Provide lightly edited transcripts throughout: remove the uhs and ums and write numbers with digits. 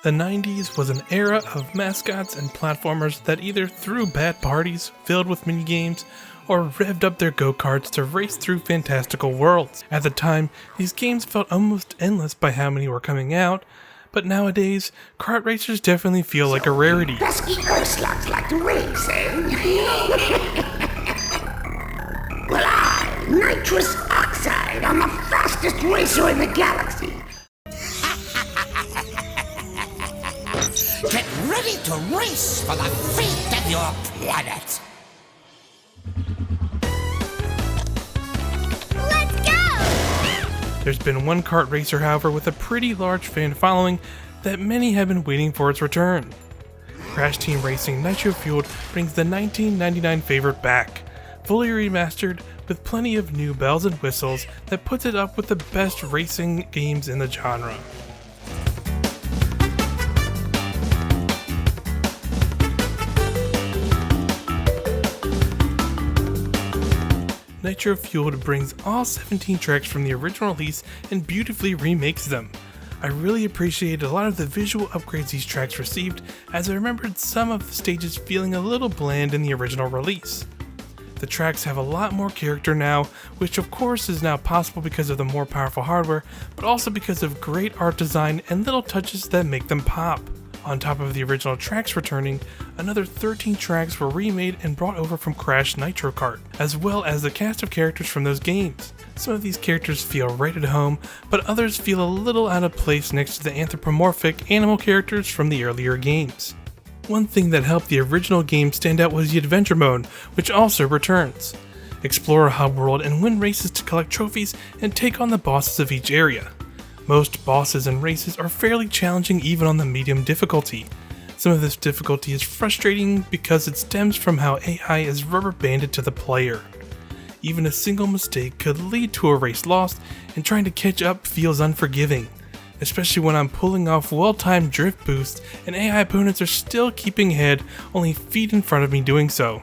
The 90s was an era of mascots and platformers that either threw bad parties filled with minigames or revved up their go-karts to race through fantastical worlds. At the time, these games felt almost endless by how many were coming out, but nowadays, kart racers definitely feel like a rarity. Pesky slugs like to race, eh? Well, nitrous oxide, I'm the fastest racer in the galaxy. Get ready to race for the fate of your planet. Let's go! There's been one kart racer, however, with a pretty large fan following that many have been waiting for its return. Team Racing Nitro Fueled brings the 1999 favorite back, fully remastered with plenty of new bells and whistles that puts it up with the best racing games in the genre. Nitro Fueled brings all 17 tracks from the original release and beautifully remakes them. I really appreciated a lot of the visual upgrades these tracks received, as I remembered some of the stages feeling a little bland in the original release. The tracks have a lot more character now, which of course is now possible because of the more powerful hardware, but also because of great art design and little touches that make them pop. On top of the original tracks returning, another 13 tracks were remade and brought over from Crash Nitro Kart, as well as the cast of characters from those games. Some of these characters feel right at home, but others feel a little out of place next to the anthropomorphic animal characters from the earlier games. One thing that helped the original game stand out was the adventure mode, which also returns. Explore a hub world and win races to collect trophies and take on the bosses of each area. Most bosses and races are fairly challenging even on the medium difficulty. Some of this difficulty is frustrating because it stems from how AI is rubber banded to the player. Even a single mistake could lead to a race lost, and trying to catch up feels unforgiving, especially when I'm pulling off well-timed drift boosts and AI opponents are still keeping ahead only feet in front of me doing so.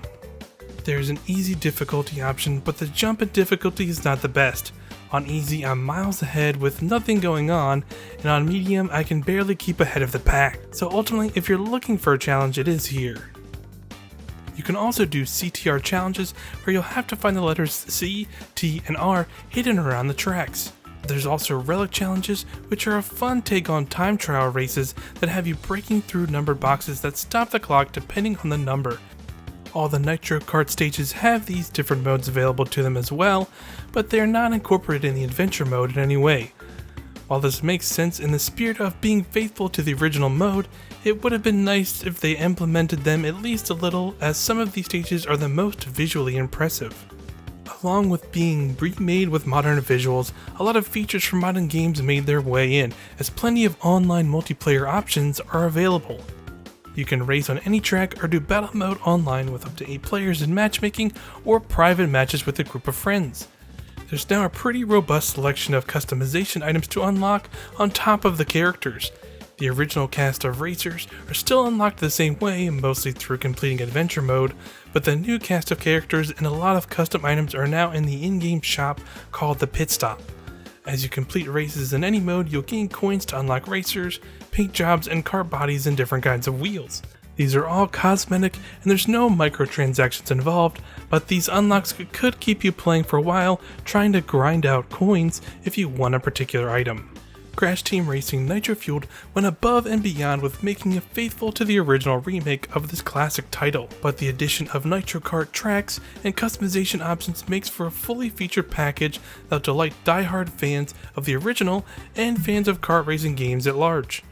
There's an easy difficulty option, but the jump in difficulty is not the best. On easy, I'm miles ahead with nothing going on, and on medium, I can barely keep ahead of the pack. So ultimately, if you're looking for a challenge, it is here. You can also do CTR challenges where you'll have to find the letters C, T, and R hidden around the tracks. There's also relic challenges, which are a fun take on time trial races that have you breaking through numbered boxes that stop the clock depending on the number. All the Nitro Kart stages have these different modes available to them as well, but they are not incorporated in the adventure mode in any way. While this makes sense in the spirit of being faithful to the original mode, it would have been nice if they implemented them at least a little, as some of these stages are the most visually impressive. Along with being remade with modern visuals, a lot of features from modern games made their way in, as plenty of online multiplayer options are available. You can race on any track or do battle mode online with up to 8 players in matchmaking or private matches with a group of friends. There's now a pretty robust selection of customization items to unlock on top of the characters. The original cast of racers are still unlocked the same way, mostly through completing adventure mode, but the new cast of characters and a lot of custom items are now in the in-game shop called the Pit Stop. As you complete races in any mode, you'll gain coins to unlock racers, paint jobs, and car bodies and different kinds of wheels. These are all cosmetic and there's no microtransactions involved, but these unlocks could keep you playing for a while trying to grind out coins if you want a particular item. Team Racing Nitro Fueled went above and beyond with making it faithful to the original remake of this classic title, but the addition of Nitro Kart tracks and customization options makes for a fully featured package that'll delight die-hard fans of the original and fans of kart racing games at large.